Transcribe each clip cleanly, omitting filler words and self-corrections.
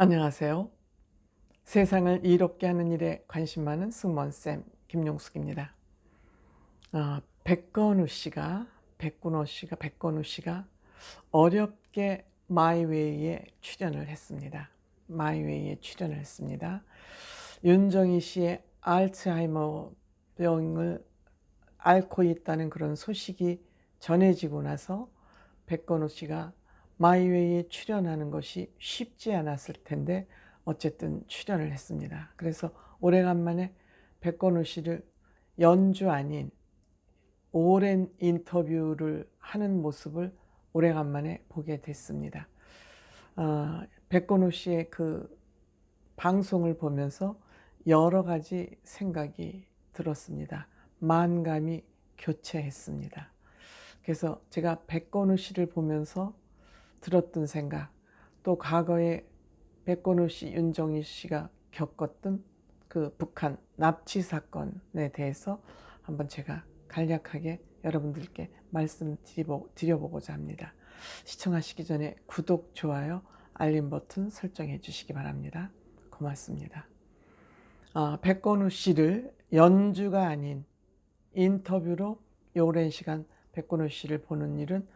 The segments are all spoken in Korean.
안녕하세요. 세상을 이롭게 하는 일에 관심 많은 승무원쌤 김용숙입니다. 백건우 씨가 어렵게 마이웨이에 출연을 했습니다. 마이웨이에 출연을 했습니다. 윤정희 씨의 알츠하이머 병을 앓고 있다는 그런 소식이 전해지고 나서 백건우 씨가 마이웨이에 출연하는 것이 쉽지 않았을 텐데 어쨌든 출연을 했습니다. 그래서 오래간만에 백건우 씨를 연주 아닌 오랜 인터뷰를 하는 모습을 오래간만에 보게 됐습니다. 백건우 씨의 그 방송을 보면서 여러 가지 생각이 들었습니다. 만감이 교체했습니다. 그래서 제가 백건우 씨를 보면서 들었던 생각, 또 과거에 백건우 씨, 윤정희 씨가 겪었던 그 북한 납치 사건에 대해서 한번 제가 간략하게 여러분들께 말씀드려보고자 합니다. 시청하시기 전에 구독, 좋아요, 알림 버튼 설정해 주시기 바랍니다. 고맙습니다. 백건우 씨를 연주가 아닌 인터뷰로 오랜 시간 백건우 씨를 보는 일은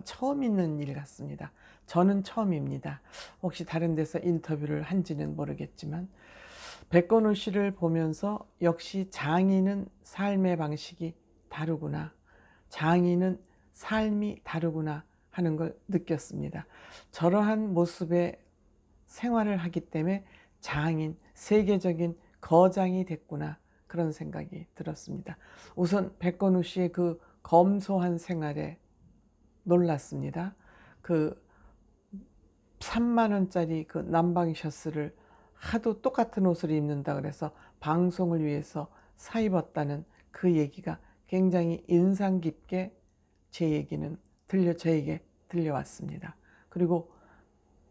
처음 있는 일 같습니다. 저는 처음입니다. 혹시 다른 데서 인터뷰를 한지는 모르겠지만 백건우 씨를 보면서 역시 장인은 삶의 방식이 다르구나, 장인은 삶이 다르구나 하는 걸 느꼈습니다. 저러한 모습의 생활을 하기 때문에 장인, 세계적인 거장이 됐구나, 그런 생각이 들었습니다. 우선 백건우 씨의 그 검소한 생활에 놀랐습니다. 그 3만 원짜리 그 남방 셔츠를 하도 똑같은 옷을 입는다 그래서 방송을 위해서 사 입었다는 그 얘기가 굉장히 인상 깊게 저에게 들려왔습니다. 그리고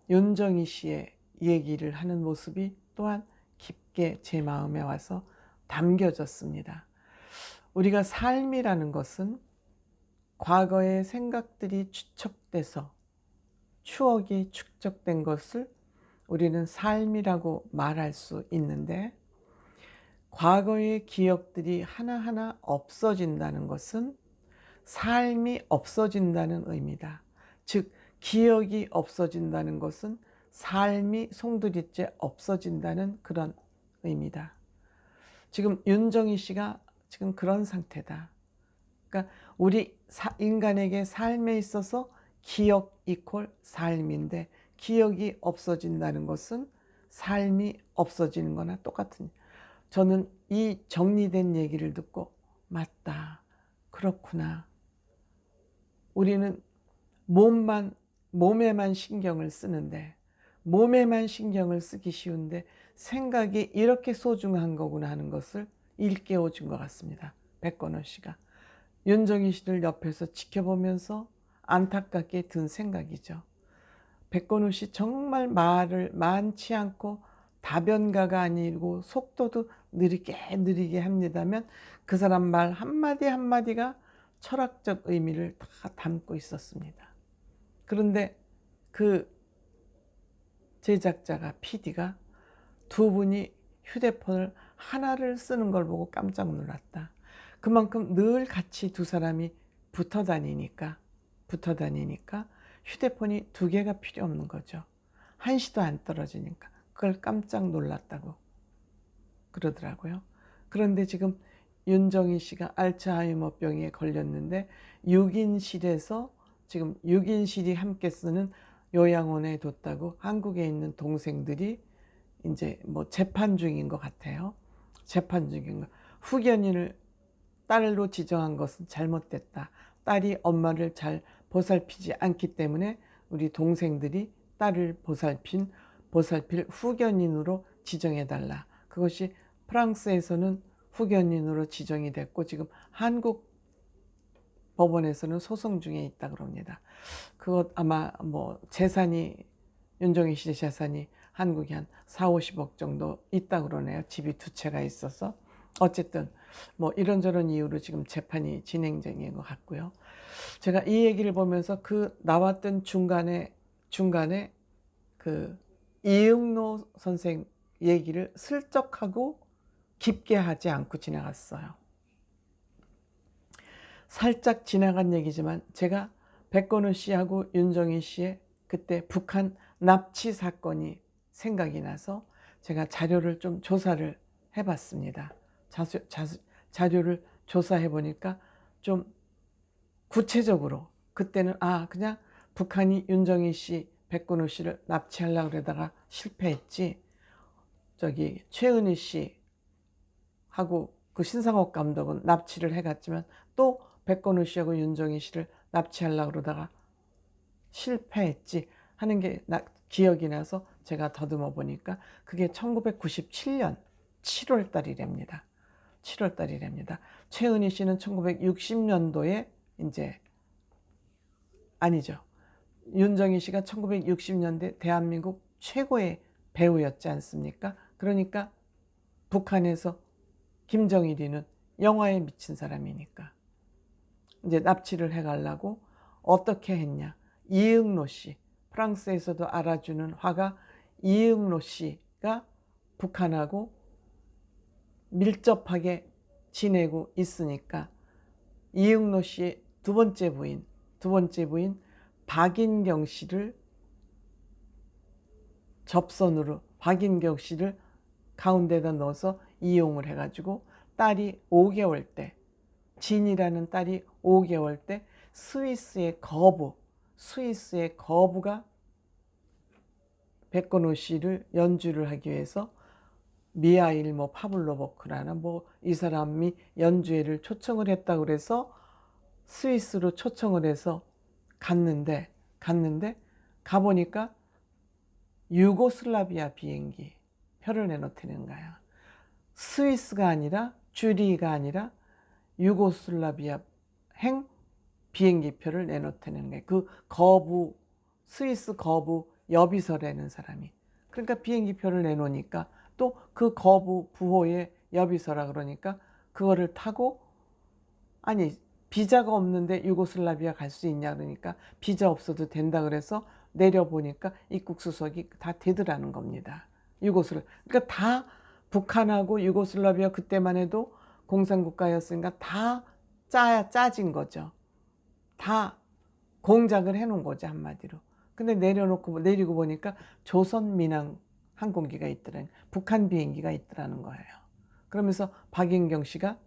윤정희 씨의 얘기를 하는 모습이 또한 깊게 제 마음에 와서 담겨졌습니다. 우리가 삶이라는 것은 과거의 생각들이 축적돼서 추억이 축적된 것을 우리는 삶이라고 말할 수 있는데, 과거의 기억들이 하나하나 없어진다는 것은 삶이 없어진다는 의미다. 즉, 기억이 없어진다는 것은 삶이 송두리째 없어진다는 그런 의미다. 지금 윤정희 씨가 지금 그런 상태다. 그러니까 우리 인간에게 삶에 있어서 기억 이퀄 삶인데, 기억이 없어진다는 것은 삶이 없어지는 거나 똑같은. 저는 이 정리된 얘기를 듣고 맞다, 그렇구나. 우리는 몸에만 신경을 쓰는데, 몸에만 신경을 쓰기 쉬운데 생각이 이렇게 소중한 거구나 하는 것을 일깨워 준 것 같습니다. 백건호 씨가 윤정희 씨를 옆에서 지켜보면서 안타깝게 든 생각이죠. 백건우 씨 정말 말을 많지 않고 다변가가 아니고 속도도 느리게 합니다면 그 사람 말 한마디 한마디가 철학적 의미를 다 담고 있었습니다. 그런데 그 제작자가, PD가 두 분이 휴대폰을 하나를 쓰는 걸 보고 깜짝 놀랐다. 그만큼 늘 같이 두 사람이 붙어 다니니까 휴대폰이 두 개가 필요 없는 거죠. 한시도 안 떨어지니까. 그걸 깜짝 놀랐다고 그러더라고요. 그런데 지금 윤정희 씨가 알츠하이머병에 걸렸는데 6인실에서 지금 6인실이 함께 쓰는 요양원에 뒀다고 한국에 있는 동생들이 이제 뭐 재판 중인 것 같아요. 재판 중인 거. 후견인을 딸로 지정한 것은 잘못됐다. 딸이 엄마를 잘 보살피지 않기 때문에 우리 동생들이 딸을 보살필 후견인으로 지정해달라. 그것이 프랑스에서는 후견인으로 지정이 됐고 지금 한국 법원에서는 소송 중에 있다 그럽니다. 그것 아마 뭐 윤정희 씨 재산이 한국에 한 4, 50억 정도 있다 그러네요. 집이 두 채가 있어서. 어쨌든 뭐 이런저런 이유로 지금 재판이 진행 중인 것 같고요. 제가 이 얘기를 보면서 그 나왔던 중간에 그 이응로 선생 얘기를 슬쩍하고 깊게 하지 않고 지나갔어요. 살짝 지나간 얘기지만 제가 백건우 씨하고 윤정희 씨의 그때 북한 납치 사건이 생각이 나서 제가 자료를 좀 조사를 해봤습니다. 자료를 조사해 보니까 좀 구체적으로 그때는 그냥 북한이 윤정희 씨, 백건우 씨를 납치하려고 그러다가 실패했지, 저기 최은희 씨하고 그 신상옥 감독은 납치를 해갔지만 또 백건우 씨하고 윤정희 씨를 납치하려고 그러다가 실패했지 하는 게 기억이 나서 제가 더듬어 보니까 그게 1997년 7월 달이랍니다. 7월 달이랍니다. 최은희 씨는 1960년도에 이제 아니죠. 윤정희 씨가 1960년대 대한민국 최고의 배우였지 않습니까? 그러니까 북한에서 김정일이는 영화에 미친 사람이니까 이제 납치를 해가려고 어떻게 했냐. 이응로 씨, 프랑스에서도 알아주는 화가 이응로 씨가 북한하고 밀접하게 지내고 있으니까 이응로 씨의 두 번째 부인 박인경 씨를 접선으로 박인경 씨를 가운데다 넣어서 이용을 해가지고 딸이 5개월 때, 진이라는 딸이 5개월 때 스위스의 거부가 백건우 씨를 연주를 하기 위해서 미하일 파블로보크라는 이 사람이 연주회를 초청을 했다고 그래서 스위스로 초청을 해서 갔는데 가보니까 유고슬라비아 비행기 표를 내놓다는 거야. 스위스가 아니라 주리가 아니라 유고슬라비아 행 비행기 표를 내놓다는 거야. 그 스위스 거부 여비서라는 사람이. 그러니까 비행기 표를 내놓으니까 또 그 거부 부호의 여비서라 그러니까 그거를 타고, 아니 비자가 없는데 유고슬라비아 갈 수 있냐 그러니까 비자 없어도 된다 그래서 내려보니까 입국 수속이 다 되더라는 겁니다. 그러니까 다 북한하고 유고슬라비아 그때만 해도 공산국가였으니까 다 짜진 거죠. 다 공작을 해놓은 거죠, 한마디로. 근데 내리고 보니까 조선민항 항공기가 있더라는, 북한 비행기가 있더라는 거예요. 그러면서 박인경 씨가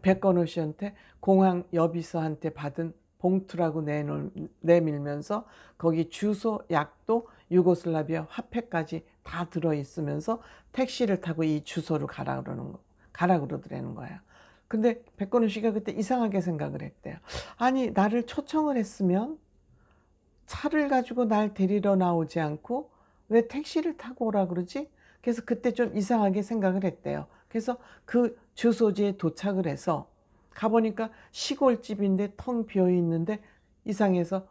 백건우 씨한테 공항 여비서한테 받은 봉투라고 내밀면서 거기 주소, 약도, 유고슬라비아 화폐까지 다 들어있으면서 택시를 타고 이 주소로 가라 그러더라는 거예요. 근데 백건우 씨가 그때 이상하게 생각을 했대요. 아니, 나를 초청을 했으면 차를 가지고 날 데리러 나오지 않고 왜 택시를 타고 오라 그러지? 그래서 그때 좀 이상하게 생각을 했대요. 그래서 그 주소지에 도착을 해서 가보니까 시골집인데 텅 비어 있는데 이상해서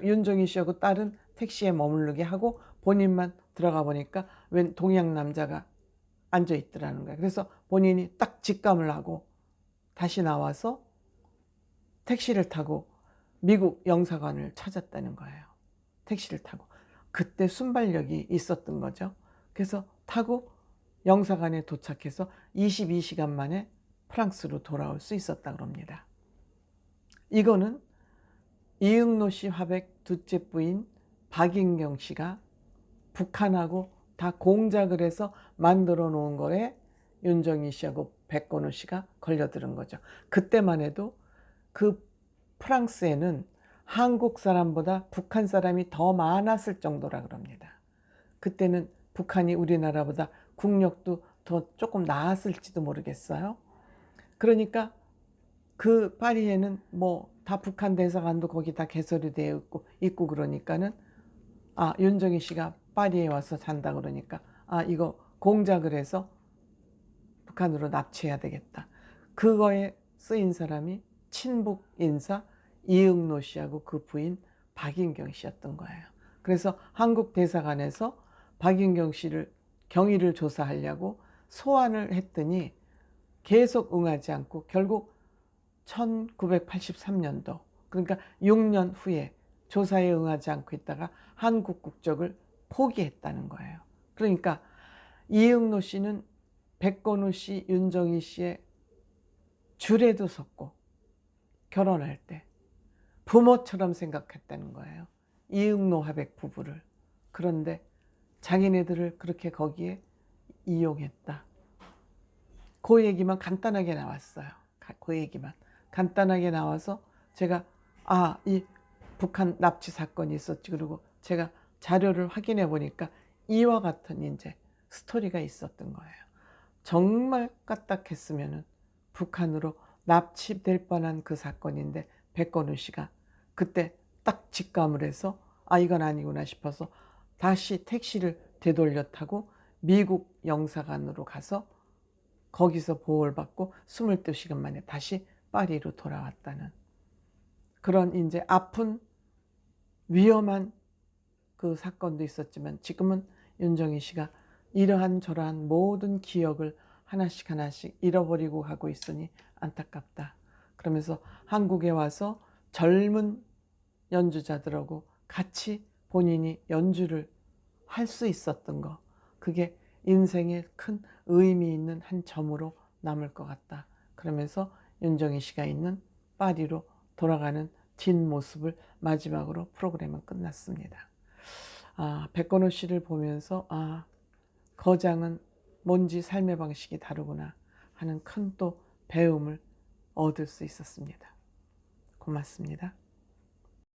윤정희 씨하고 딸은 택시에 머무르게 하고 본인만 들어가 보니까 웬 동양 남자가 앉아 있더라는 거예요. 그래서 본인이 딱 직감을 하고 다시 나와서 택시를 타고 미국 영사관을 찾았다는 거예요. 택시를 타고. 그때 순발력이 있었던 거죠. 그래서 타고 영사관에 도착해서 22시간 만에 프랑스로 돌아올 수 있었다고 합니다. 이거는 이응로 씨 화백 둘째 부인 박인경 씨가 북한하고 다 공작을 해서 만들어 놓은 거에 윤정희 씨하고 백건우 씨가 걸려들은 거죠. 그때만 해도 그 프랑스에는 한국 사람보다 북한 사람이 더 많았을 정도라 그럽니다. 그때는 북한이 우리나라보다 국력도 더 조금 나았을지도 모르겠어요. 그러니까 그 파리에는 다 북한 대사관도 거기 다 개설이 되어 있고 그러니까는 윤정희 씨가 파리에 와서 잔다 그러니까 이거 공작을 해서 북한으로 납치해야 되겠다. 그거에 쓰인 사람이 친북 인사 이응로 씨하고 그 부인 박인경 씨였던 거예요. 그래서 한국 대사관에서 박인경 씨를 경위를 조사하려고 소환을 했더니 계속 응하지 않고 결국 1983년도, 그러니까 6년 후에 조사에 응하지 않고 있다가 한국 국적을 포기했다는 거예요. 그러니까 이응노 씨는 백건우 씨, 윤정희 씨의 줄에도 섰고 결혼할 때 부모처럼 생각했다는 거예요. 이응노 화백 부부를. 그런데 자기네들을 그렇게 거기에 이용했다. 그 얘기만 간단하게 나왔어요. 그 얘기만 간단하게 나와서 제가 이 북한 납치 사건이 있었지. 그리고 제가 자료를 확인해 보니까 이와 같은 이제 스토리가 있었던 거예요. 정말 까딱했으면은 북한으로 납치될 뻔한 그 사건인데 백건우 씨가 그때 딱 직감을 해서 이건 아니구나 싶어서 다시 택시를 되돌려 타고 미국 영사관으로 가서 거기서 보호를 받고 22시간 만에 다시 파리로 돌아왔다는 그런 이제 아픈 위험한 그 사건도 있었지만 지금은 윤정희 씨가 이러한 저러한 모든 기억을 하나씩 하나씩 잃어버리고 가고 있으니 안타깝다. 그러면서 한국에 와서 젊은 연주자들하고 같이 본인이 연주를 할 수 있었던 거, 그게 인생에 큰 의미 있는 한 점으로 남을 것 같다. 그러면서 윤정희 씨가 있는 파리로 돌아가는 뒷모습을 마지막으로 프로그램은 끝났습니다. 백건호 씨를 보면서 거장은 뭔지 삶의 방식이 다르구나 하는 큰 또 배움을 얻을 수 있었습니다. 고맙습니다.